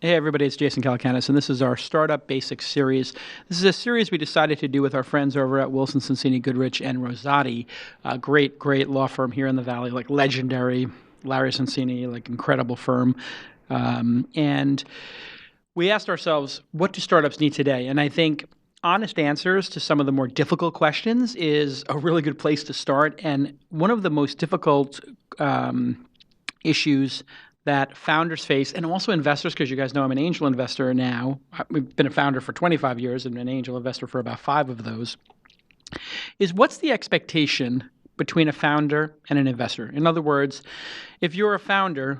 Hey everybody, it's Jason Calacanis, and this is our Startup Basics series. This is a series we decided to do with our friends over at Wilson Sonsini Goodrich and Rosati, a great law firm here in the Valley, like legendary, Larry Sonsini, like incredible firm. And we asked ourselves, what do startups need today? And I think honest answers to some of the more difficult questions is a really good place to start. And one of the most difficult issues that founders face, and also investors, because you guys know I'm an angel investor now. We've been a founder for 25 years and an angel investor for about 5 of those, is what's the expectation between a founder and an investor? In other words, if you're a founder,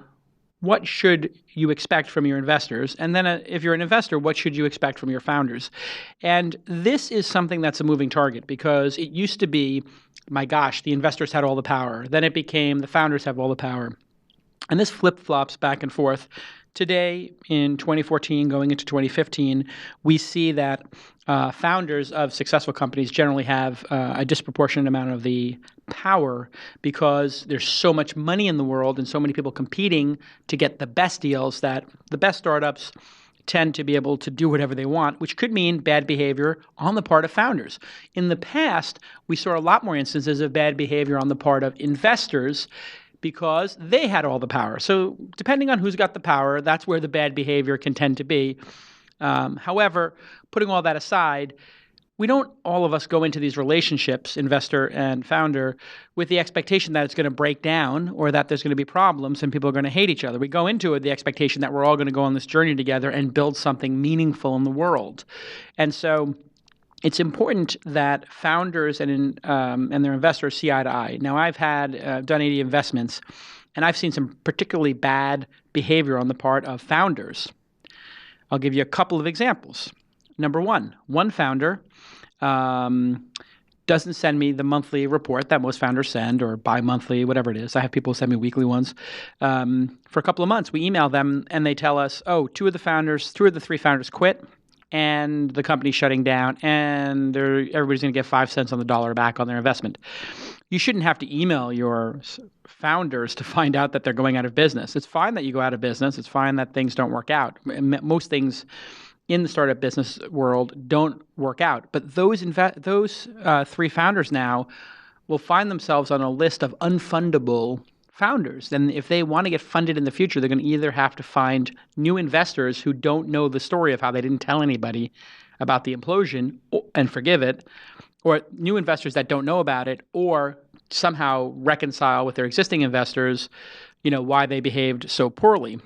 what should you expect from your investors? And then if you're an investor, what should you expect from your founders? And this is something that's a moving target, because it used to be, my gosh, the investors had all the power. Then it became the founders have all the power. And this flip-flops back and forth. Today, in 2014, going into 2015, we see that founders of successful companies generally have a disproportionate amount of the power, because there's so much money in the world and so many people competing to get the best deals that the best startups tend to be able to do whatever they want, which could mean bad behavior on the part of founders. In the past, we saw a lot more instances of bad behavior on the part of investors, because they had all the power. So depending on who's got the power, that's where the bad behavior can tend to be. However, putting all that aside, we don't all of us go into these relationships, investor and founder, with the expectation that it's going to break down or that there's going to be problems and people are going to hate each other. We go into it with the expectation that we're all going to go on this journey together and build something meaningful in the world. And so it's important that founders and their investors see eye to eye. Now, I've done 80 investments, and I've seen some particularly bad behavior on the part of founders. I'll give you a couple of examples. Number one founder doesn't send me the monthly report that most founders send, or bi-monthly, whatever it is. I have people send me weekly ones. For a couple of months, we email them, and they tell us, 2 of the 3 founders quit, and the company's shutting down, and everybody's going to get 5 cents on the dollar back on their investment. You shouldn't have to email your founders to find out that they're going out of business. It's fine that you go out of business. It's fine that things don't work out. Most things in the startup business world don't work out. But those 3 founders now will find themselves on a list of unfundable founders. Then if they want to get funded in the future, they're going to either have to find new investors who don't know the story of how they didn't tell anybody about the implosion and forgive it, or new investors that don't know about it, or somehow reconcile with their existing investors, why they behaved so poorly.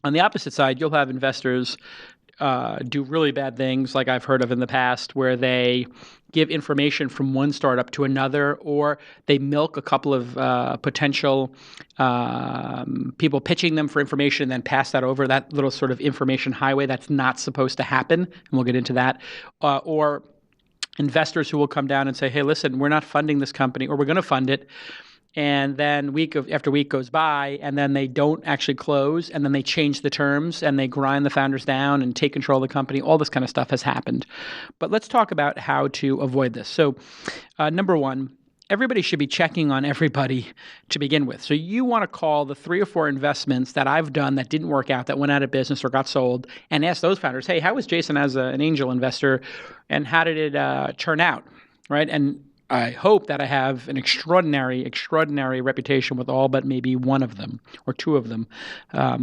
On the opposite side, you'll have investors do really bad things, like I've heard of in the past, where they give information from one startup to another, or they milk a couple of potential people pitching them for information and then pass that over, that little sort of information highway that's not supposed to happen, and we'll get into that. Or investors who will come down and say, hey, listen, we're not funding this company, or we're going to fund it. And then week after week goes by, and then they don't actually close, and then they change the terms, and they grind the founders down and take control of the company. All this kind of stuff has happened. But let's talk about how to avoid this. So number one, everybody should be checking on everybody to begin with. So you want to call the 3 or 4 investments that I've done that didn't work out, that went out of business or got sold, and ask those founders, hey, how was Jason as an angel investor, and how did it turn out, right? And I hope that I have an extraordinary reputation with all but maybe 1 of them or 2 of them,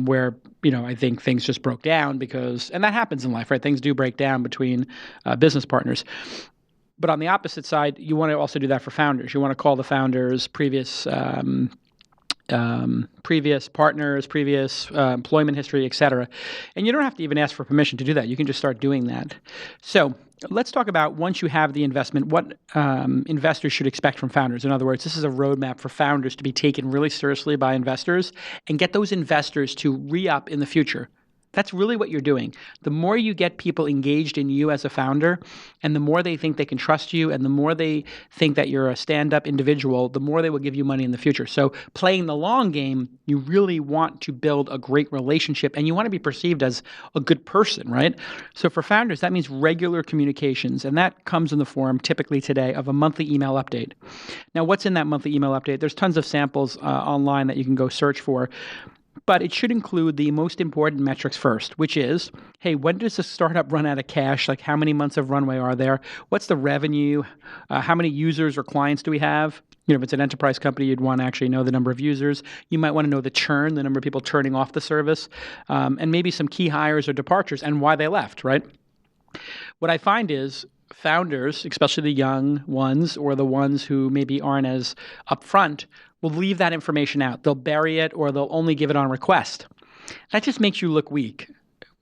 where, I think things just broke down and that happens in life, right? Things do break down between business partners. But on the opposite side, you want to also do that for founders. You want to call the founders' previous partners, previous employment history, et cetera. And you don't have to even ask for permission to do that. You can just start doing that. So let's talk about, once you have the investment, what investors should expect from founders. In other words, this is a roadmap for founders to be taken really seriously by investors and get those investors to re-up in the future. That's really what you're doing. The more you get people engaged in you as a founder, and the more they think they can trust you, and the more they think that you're a stand-up individual, the more they will give you money in the future. So playing the long game, you really want to build a great relationship, and you want to be perceived as a good person, right? So for founders, that means regular communications, and that comes in the form, typically today, of a monthly email update. Now, what's in that monthly email update? There's tons of samples online that you can go search for. But it should include the most important metrics first, which is, hey, when does a startup run out of cash? Like, how many months of runway are there? What's the revenue? How many users or clients do we have? If it's an enterprise company, you'd want to actually know the number of users. You might want to know the churn, the number of people turning off the service, and maybe some key hires or departures and why they left, right? What I find is founders, especially the young ones or the ones who maybe aren't as upfront, will leave that information out. They'll bury it or they'll only give it on request. That just makes you look weak.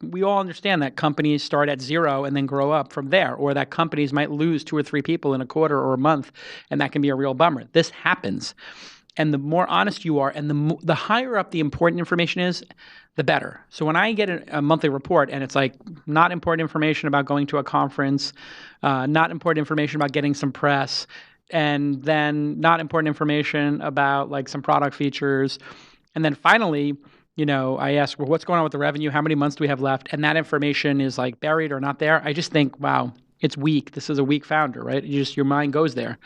We all understand that companies start at zero and then grow up from there, or that companies might lose 2 or 3 people in a quarter or a month, and that can be a real bummer. This happens. And the more honest you are and the higher up the important information is, the better. So when I get a monthly report and it's like not important information about going to a conference, not important information about getting some press, and then not important information about like some product features, and then finally, I ask, well, what's going on with the revenue? How many months do we have left? And that information is like buried or not there. I just think, wow, it's weak. This is a weak founder, right? Your mind goes there.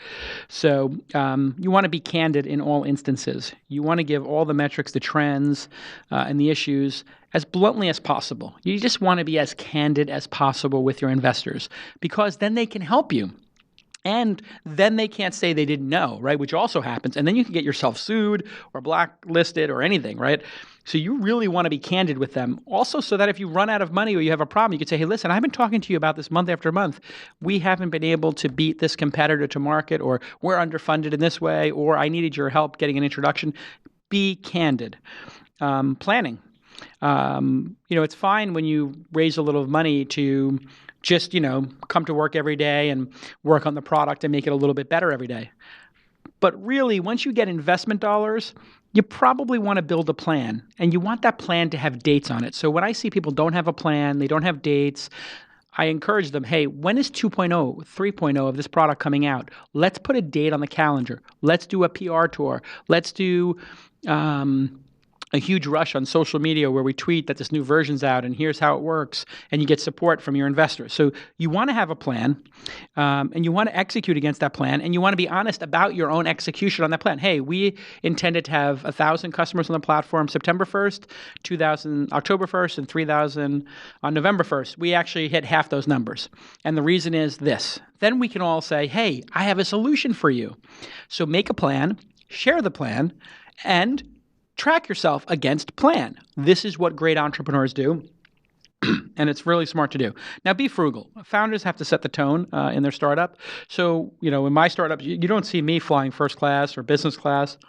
So you want to be candid in all instances. You want to give all the metrics, the trends, and the issues as bluntly as possible. You just want to be as candid as possible with your investors, because then they can help you. And then they can't say they didn't know, right? Which also happens. And then you can get yourself sued or blacklisted or anything, right? So you really want to be candid with them. Also, so that if you run out of money or you have a problem, you could say, hey, listen, I've been talking to you about this month after month. We haven't been able to beat this competitor to market, or we're underfunded in this way, or I needed your help getting an introduction. Be candid. Planning. It's fine when you raise a little money to just, come to work every day and work on the product and make it a little bit better every day. But really, once you get investment dollars, you probably want to build a plan, and you want that plan to have dates on it. So when I see people don't have a plan, they don't have dates, I encourage them, hey, when is 2.0, 3.0 of this product coming out? Let's put a date on the calendar. Let's do a PR tour. Let's do a huge rush on social media where we tweet that this new version's out and here's how it works, and you get support from your investors. So you want to have a plan, and you want to execute against that plan, and you want to be honest about your own execution on that plan. Hey, we intended to have 1,000 customers on the platform September 1st, 2,000 October 1st, and 3,000 on November 1st. We actually hit half those numbers. And the reason is this. Then we can all say, hey, I have a solution for you. So make a plan, share the plan, and track yourself against plan. This is what great entrepreneurs do, and it's really smart to do. Now, be frugal. Founders have to set the tone in their startup. So, in my startup, you don't see me flying first class or business class.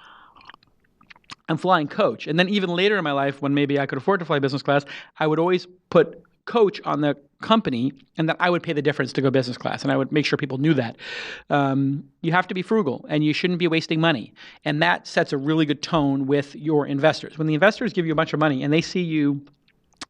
I'm flying coach. And then even later in my life, when maybe I could afford to fly business class, I would always put coach on the company, and that I would pay the difference to go business class, and I would make sure people knew that. You have to be frugal, and you shouldn't be wasting money, and that sets a really good tone with your investors. When the investors give you a bunch of money and they see you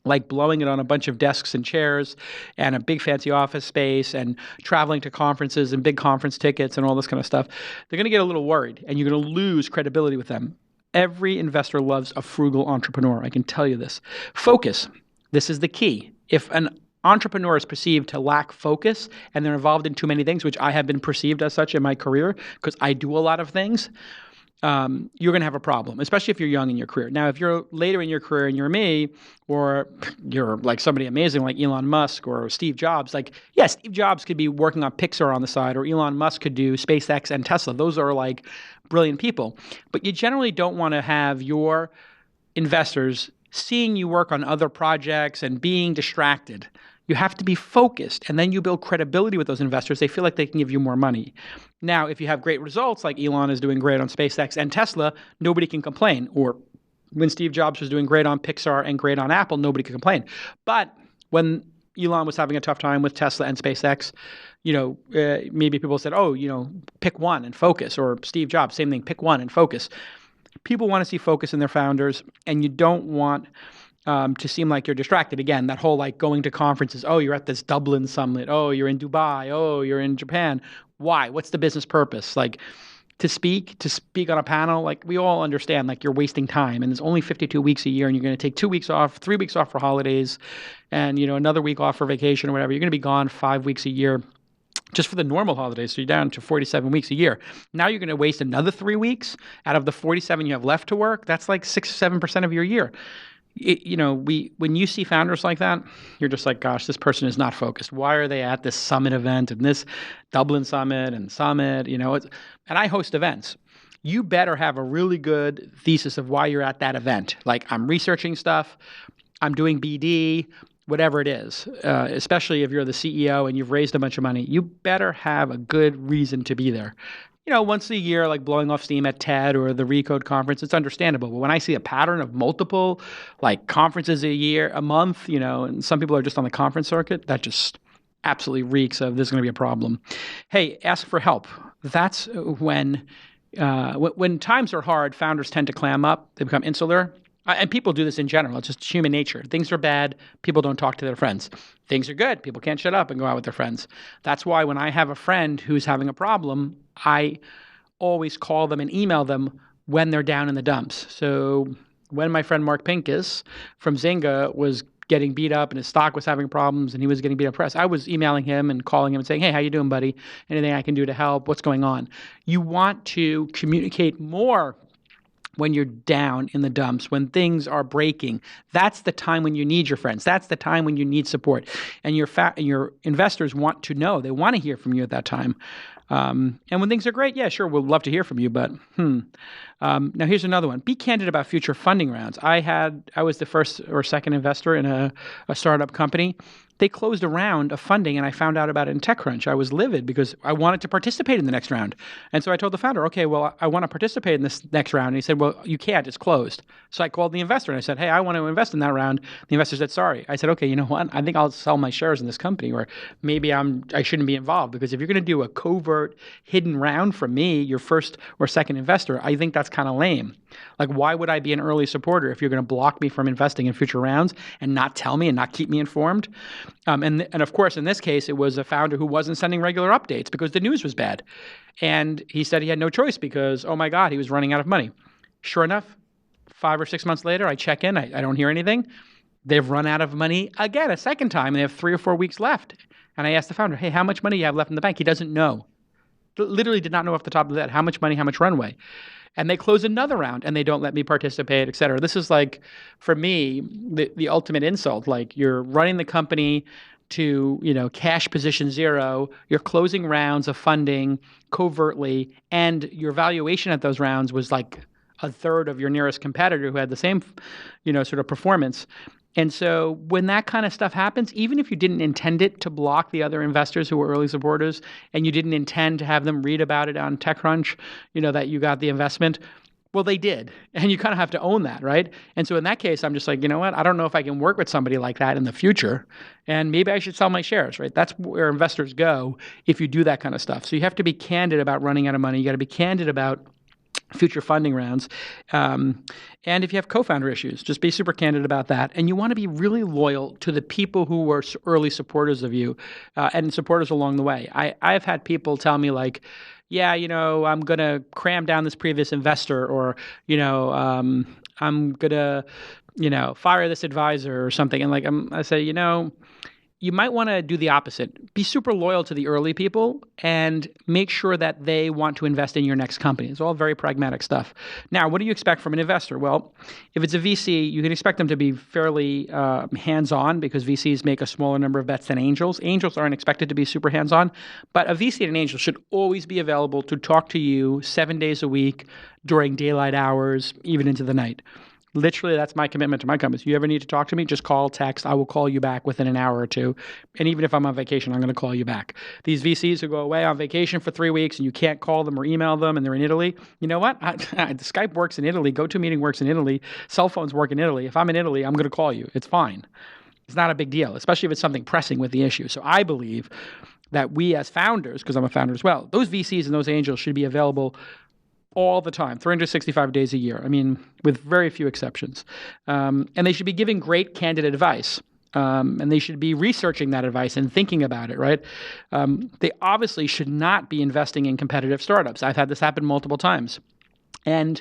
like blowing it on a bunch of desks and chairs and a big fancy office space and traveling to conferences and big conference tickets and all this kind of stuff, they're going to get a little worried, and you're going to lose credibility with them. Every investor loves a frugal entrepreneur. I can tell you this. Focus. This is the key. If an entrepreneur is perceived to lack focus and they're involved in too many things, which I have been perceived as such in my career because I do a lot of things, you're going to have a problem, especially if you're young in your career. Now, if you're later in your career and you're me, or you're like somebody amazing like Elon Musk or Steve Jobs, Steve Jobs could be working on Pixar on the side, or Elon Musk could do SpaceX and Tesla. Those are like brilliant people. But you generally don't want to have your investors seeing you work on other projects and being distracted. You have to be focused, and then you build credibility with those investors. They feel like they can give you more money. Now, if you have great results, like Elon is doing great on SpaceX and Tesla, nobody can complain. Or when Steve Jobs was doing great on Pixar and great on Apple, nobody could complain. But when Elon was having a tough time with Tesla and SpaceX, maybe people said, pick one and focus. Or Steve Jobs, same thing, pick one and focus. People want to see focus in their founders, and you don't want to seem like you're distracted. Again, that whole like going to conferences, oh, you're at this Dublin summit, oh, you're in Dubai, oh, you're in Japan. Why? What's the business purpose? Like to speak on a panel, like we all understand like you're wasting time, and there's only 52 weeks a year, and you're going to take 2 weeks off, 3 weeks off for holidays, and another week off for vacation or whatever. You're going to be gone 5 weeks a year. just for the normal holidays. So you're down to 47 weeks a year. Now you're going to waste another 3 weeks out of the 47 you have left to work. That's like 6 or 7% of your year. When you see founders like that, you're just like, gosh, this person is not focused. Why are they at this summit event and this Dublin summit and summit? And I host events. You better have a really good thesis of why you're at that event. Like, I'm researching stuff, I'm doing BD, whatever it is, especially if you're the CEO and you've raised a bunch of money, you better have a good reason to be there. Once a year, like blowing off steam at TED or the Recode conference, it's understandable. But when I see a pattern of multiple like conferences a month, and some people are just on the conference circuit, that just absolutely reeks of this is going to be a problem. Hey, ask for help. That's when times are hard, founders tend to clam up. They become insular. And people do this in general. It's just human nature. Things are bad, people don't talk to their friends. Things are good, people can't shut up and go out with their friends. That's why when I have a friend who's having a problem, I always call them and email them when they're down in the dumps. So when my friend Mark Pincus from Zynga was getting beat up and his stock was having problems and he was getting beat up press, I was emailing him and calling him and saying, hey, how you doing, buddy? Anything I can do to help? What's going on? You want to communicate more when you're down in the dumps, when things are breaking. That's the time when you need your friends. That's the time when you need support. And your investors want to know. They want to hear from you at that time. And when things are great, yeah, sure, we'll love to hear from you. But now here's another one. Be candid about future funding rounds. I was the first or second investor in a startup company. They closed a round of funding, and I found out about it in TechCrunch. I was livid because I wanted to participate in the next round. And so I told the founder, okay, well, I want to participate in this next round. And he said, well, you can't. It's closed. So I called the investor, and I said, hey, I want to invest in that round. The investor said, sorry. I said, okay, you know what? I think I'll sell my shares in this company, or maybe I shouldn't be involved, because if you're going to do a covert, hidden round from me, your first or second investor, I think that's kind of lame. Like, why would I be an early supporter if you're going to block me from investing in future rounds and not tell me and not keep me informed? And of course, in this case, it was a founder who wasn't sending regular updates because the news was bad. And he said he had no choice because, oh my God, he was running out of money. Sure enough, 5 or 6 months later, I check in, I don't hear anything. They've run out of money again, a second time, and they have 3 or 4 weeks left. And I asked the founder, hey, how much money do you have left in the bank? He doesn't know. Literally did not know off the top of his head how much money, how much runway. And they close another round and they don't let me participate, et cetera. This is like, for me, the ultimate insult. Like, you're running the company to, cash position zero, you're closing rounds of funding covertly, and your valuation at those rounds was like a third of your nearest competitor who had the same, sort of performance. And so when that kind of stuff happens, even if you didn't intend it to block the other investors who were early supporters, and you didn't intend to have them read about it on TechCrunch, that you got the investment, well, they did. And you kind of have to own that, right? And so in that case, I'm just like, you know what? I don't know if I can work with somebody like that in the future, and maybe I should sell my shares, right? That's where investors go if you do that kind of stuff. So you have to be candid about running out of money. You got to be candid about future funding rounds. And if you have co-founder issues, just be super candid about that. And you want to be really loyal to the people who were early supporters of you and supporters along the way. I've had people tell me like, yeah, I'm going to cram down this previous investor, or, I'm going to, fire this advisor or something. And like, I say, you might want to do the opposite. Be super loyal to the early people and make sure that they want to invest in your next company. It's all very pragmatic stuff. Now, what do you expect from an investor? Well, if it's a VC, you can expect them to be fairly hands-on, because VCs make a smaller number of bets than angels. Angels aren't expected to be super hands-on, but a VC and an angel should always be available to talk to you 7 days a week during daylight hours, even into the night. Literally, that's my commitment to my companies. You ever need to talk to me, just call, text. I will call you back within an hour or two. And even if I'm on vacation, I'm going to call you back. These VCs who go away on vacation for 3 weeks and you can't call them or email them and they're in Italy, you know what? Skype works in Italy. GoToMeeting works in Italy. Cell phones work in Italy. If I'm in Italy, I'm going to call you. It's fine. It's not a big deal, especially if it's something pressing with the issue. So I believe that we as founders, because I'm a founder as well, those VCs and those angels should be available all the time, 365 days a year. I mean, with very few exceptions. And they should be giving great, candid advice. And they should be researching that advice and thinking about it, right? They obviously should not be investing in competitive startups. I've had this happen multiple times. And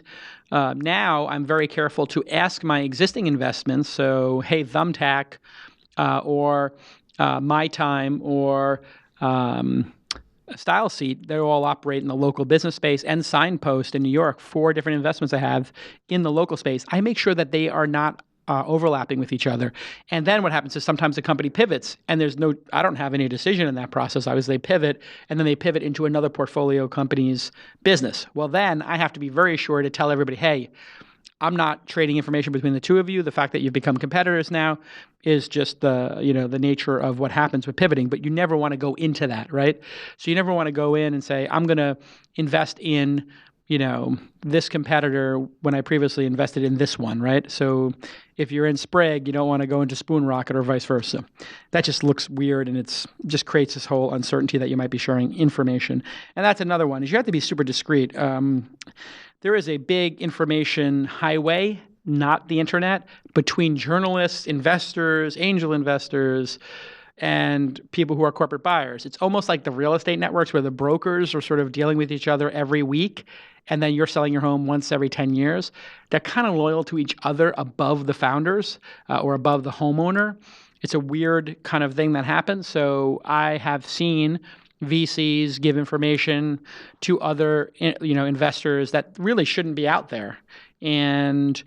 now I'm very careful to ask my existing investments, so, hey, Thumbtack, or My Time, or style seat, they all operate in the local business space, and Signpost in New York, 4 different investments I have in the local space. I make sure that they are not overlapping with each other. And then what happens is sometimes the company pivots and I don't have any decision in that process. They pivot and then they pivot into another portfolio company's business. Well, then I have to be very sure to tell everybody, hey, I'm not trading information between the two of you. The fact that you've become competitors now is just the nature of what happens with pivoting, but you never want to go into that, right? So you never want to go in and say, I'm going to invest in, this competitor when I previously invested in this one, right? So if you're in Sprague, you don't want to go into Spoon Rocket or vice versa. That just looks weird, and it's just creates this whole uncertainty that you might be sharing information. And that's another one, is you have to be super discreet. There is a big information highway, not the internet, between journalists, investors, angel investors, and people who are corporate buyers. It's almost like the real estate networks where the brokers are sort of dealing with each other every week, and then you're selling your home once every 10 years. They're kind of loyal to each other above the founders or above the homeowner. It's a weird kind of thing that happens. So I have seen VCs give information to other, investors that really shouldn't be out there. And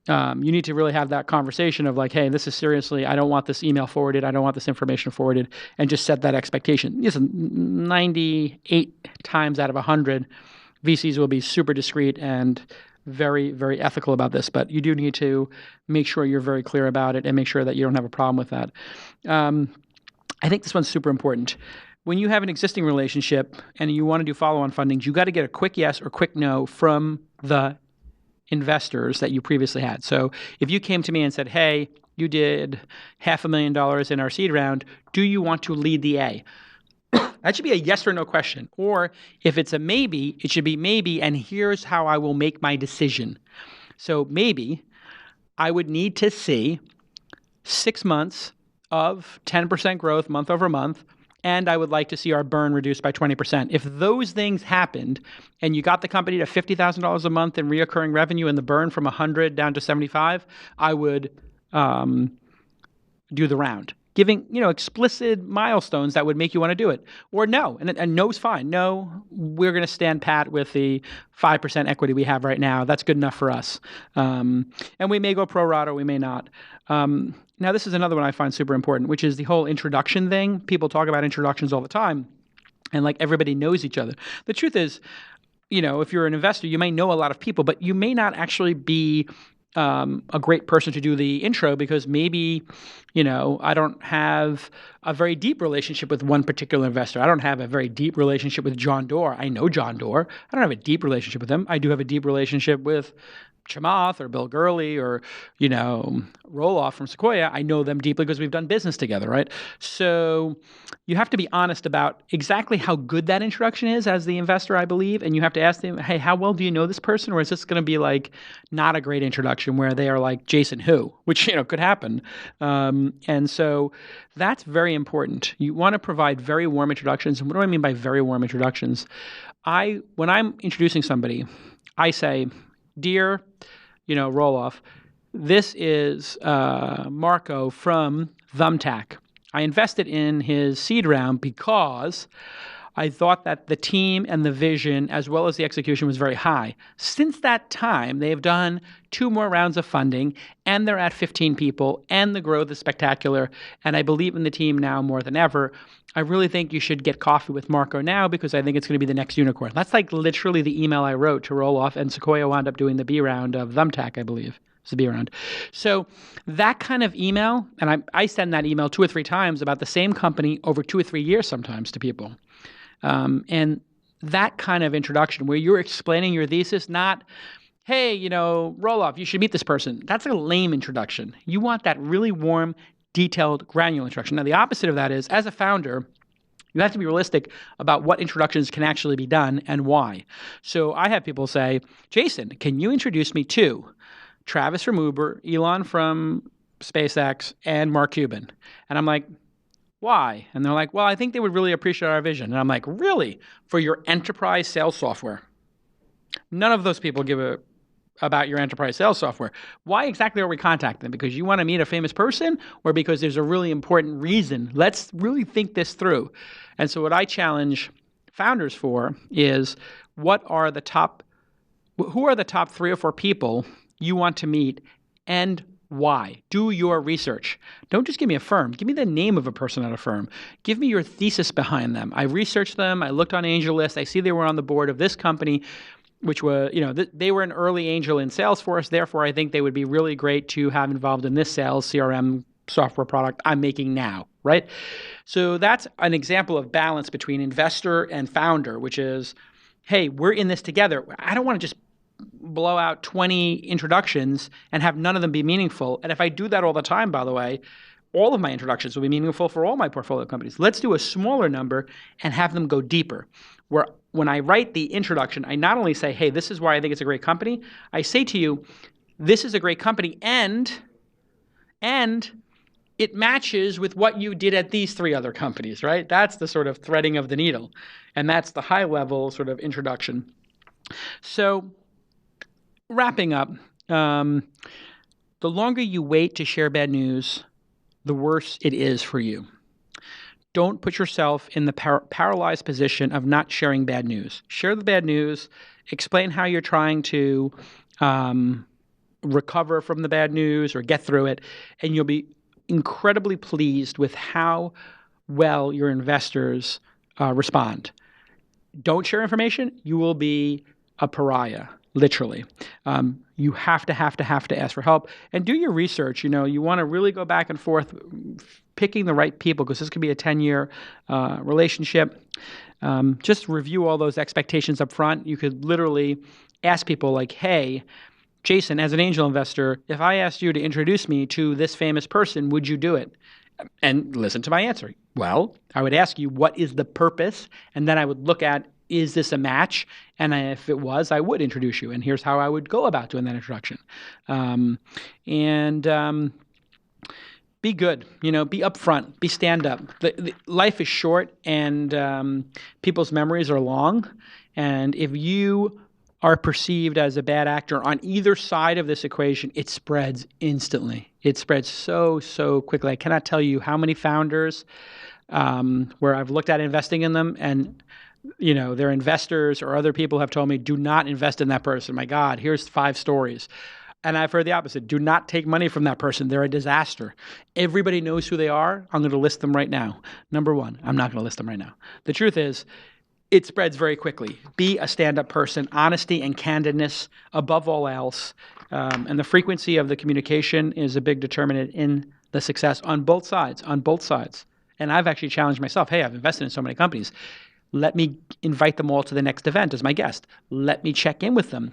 you need to really have that conversation of like, hey, this is seriously, I don't want this email forwarded. I don't want this information forwarded, and just set that expectation. 98 times out of 100, VCs will be super discreet and very, very ethical about this, but you do need to make sure you're very clear about it and make sure that you don't have a problem with that. I think this one's super important. When you have an existing relationship and you want to do follow-on fundings, you got to get a quick yes or quick no from the investors that you previously had. So if you came to me and said, hey, you did $500,000 in our seed round, do you want to lead the A? That should be a yes or no question. Or if it's a maybe, it should be maybe, and here's how I will make my decision. So maybe I would need to see 6 months of 10% growth month over month, and I would like to see our burn reduced by 20%. If those things happened and you got the company to $50,000 a month in reoccurring revenue and the burn from 100 down to 75, I would do the round, giving explicit milestones that would make you want to do it. Or no, and no's fine. No, we're going to stand pat with the 5% equity we have right now. That's good enough for us. And we may go pro rata, we may not. Now, this is another one I find super important, which is the whole introduction thing. People talk about introductions all the time, and like everybody knows each other. The truth is, if you're an investor, you may know a lot of people, but you may not actually be a great person to do the intro because maybe, I don't have a very deep relationship with one particular investor. I don't have a very deep relationship with John Doerr. I know John Doerr. I don't have a deep relationship with him. I do have a deep relationship with Chamath or Bill Gurley or, Roloff from Sequoia. I know them deeply because we've done business together, right? So you have to be honest about exactly how good that introduction is as the investor, I believe. And you have to ask them, hey, how well do you know this person? Or is this going to be like not a great introduction where they are like Jason who, which, could happen. And so that's very important. You want to provide very warm introductions. And what do I mean by very warm introductions? When I'm introducing somebody, I say, dear, Roloff, this is Marco from Thumbtack. I invested in his seed round because I thought that the team and the vision as well as the execution was very high. Since that time, they have done 2 more rounds of funding, and they're at 15 people, and the growth is spectacular, and I believe in the team now more than ever. I really think you should get coffee with Marco now because I think it's going to be the next unicorn. That's like literally the email I wrote to Roloff, and Sequoia wound up doing the B round of Thumbtack, I believe. It's the B round. So that kind of email, and I send that email 2 or 3 times about the same company over 2 or 3 years sometimes to people. And that kind of introduction where you're explaining your thesis, not, hey, Roloff, you should meet this person. That's a lame introduction. You want that really warm, detailed, granular introduction. Now, the opposite of that is, as a founder, you have to be realistic about what introductions can actually be done and why. So I have people say, Jason, can you introduce me to Travis from Uber, Elon from SpaceX, and Mark Cuban? And I'm like, why? And they're like, well, I think they would really appreciate our vision. And I'm like, really? For your enterprise sales software? None of those people give about your enterprise sales software. Why exactly are we contacting them? Because you want to meet a famous person or because there's a really important reason? Let's really think this through. And so what I challenge founders for is who are the top 3 or 4 people you want to meet and why. Do your research. Don't just give me a firm. Give me the name of a person at a firm. Give me your thesis behind them. I researched them. I looked on AngelList. I see they were on the board of this company, which was, they were an early angel in Salesforce. Therefore, I think they would be really great to have involved in this sales CRM software product I'm making now, right? So that's an example of balance between investor and founder, which is, hey, we're in this together. I don't want to just blow out 20 introductions and have none of them be meaningful. And if I do that all the time, by the way, all of my introductions will be meaningful for all my portfolio companies. Let's do a smaller number and have them go deeper. Where when I write the introduction, I not only say, hey, this is why I think it's a great company, I say to you, this is a great company and it matches with what you did at these 3 other companies, right? That's the sort of threading of the needle. And that's the high level sort of introduction. So wrapping up, the longer you wait to share bad news, the worse it is for you. Don't put yourself in the paralyzed position of not sharing bad news. Share the bad news. Explain how you're trying to recover from the bad news or get through it, and you'll be incredibly pleased with how well your investors respond. Don't share information, you will be a pariah, literally. You have to ask for help and do your research. You want to really go back and forth picking the right people because this could be a 10-year relationship. Just review all those expectations up front. You could literally ask people like, hey, Jason, as an angel investor, if I asked you to introduce me to this famous person, would you do it? And listen to my answer. Well, I would ask you, what is the purpose? And then I would look at, is this a match? And if it was, I would introduce you. And here's how I would go about doing that introduction. Be good, be upfront, be stand up. Life is short and people's memories are long. And if you are perceived as a bad actor on either side of this equation, it spreads instantly. It spreads so quickly. I cannot tell you how many founders where I've looked at investing in them and their investors or other people have told me, do not invest in that person. My God, here's 5 stories. And I've heard the opposite. Do not take money from that person. They're a disaster. Everybody knows who they are. I'm going to list them right now. Number 1, I'm not going to list them right now. The truth is, it spreads very quickly. Be a stand-up person. Honesty and candidness above all else. And the frequency of the communication is a big determinant in the success on both sides. And I've actually challenged myself. Hey, I've invested in so many companies. Let me invite them all to the next event as my guest. Let me check in with them.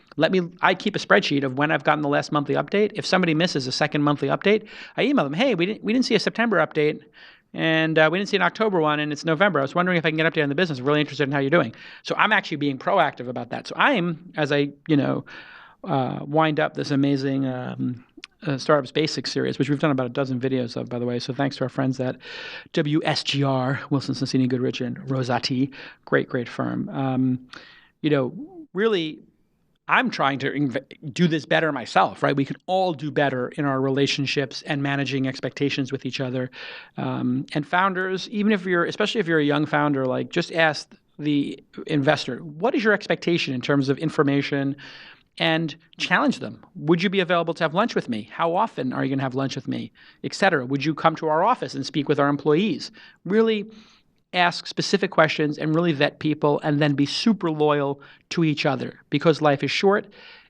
I keep a spreadsheet of when I've gotten the last monthly update. If somebody misses a second monthly update, I email them, hey, we didn't see a September update, and we didn't see an October one, and it's November. I was wondering if I can get an update on the business. I'm really interested in how you're doing. So I'm actually being proactive about that. So as I wind up this amazing Startup Basics series, which we've done about a dozen videos of, by the way. So thanks to our friends at WSGR, Wilson Sonsini Goodrich and Rosati, great firm. Really, I'm trying to do this better myself, right? We can all do better in our relationships and managing expectations with each other. And founders, especially if you're a young founder, just ask the investor, what is your expectation in terms of information? And challenge them. Would you be available to have lunch with me? How often are you going to have lunch with me, et cetera? Would you come to our office and speak with our employees? Really ask specific questions and really vet people and then be super loyal to each other because life is short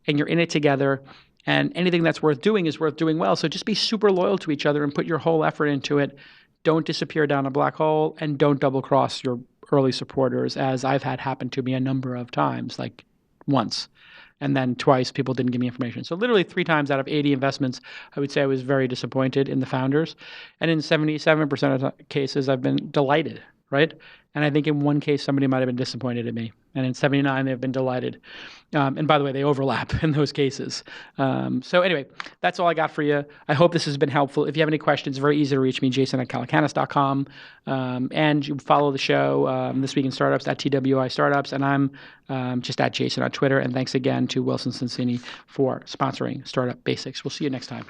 and you're in it together and anything that's worth doing is worth doing well. So just be super loyal to each other and put your whole effort into it. Don't disappear down a black hole and don't double cross your early supporters, as I've had happen to me a number of times, like once. And then twice, people didn't give me information. So literally 3 times out of 80 investments, I would say I was very disappointed in the founders. And in 77% of the cases, I've been delighted, right? And I think in one case, somebody might have been disappointed in me. And in 79, they've been delighted. And by the way, they overlap in those cases. So anyway, that's all I got for you. I hope this has been helpful. If you have any questions, very easy to reach me, jason@calacanis.com. And you follow the show, This Week in Startups, at TWI Startups. And I'm just at Jason on Twitter. And thanks again to Wilson Sonsini for sponsoring Startup Basics. We'll see you next time.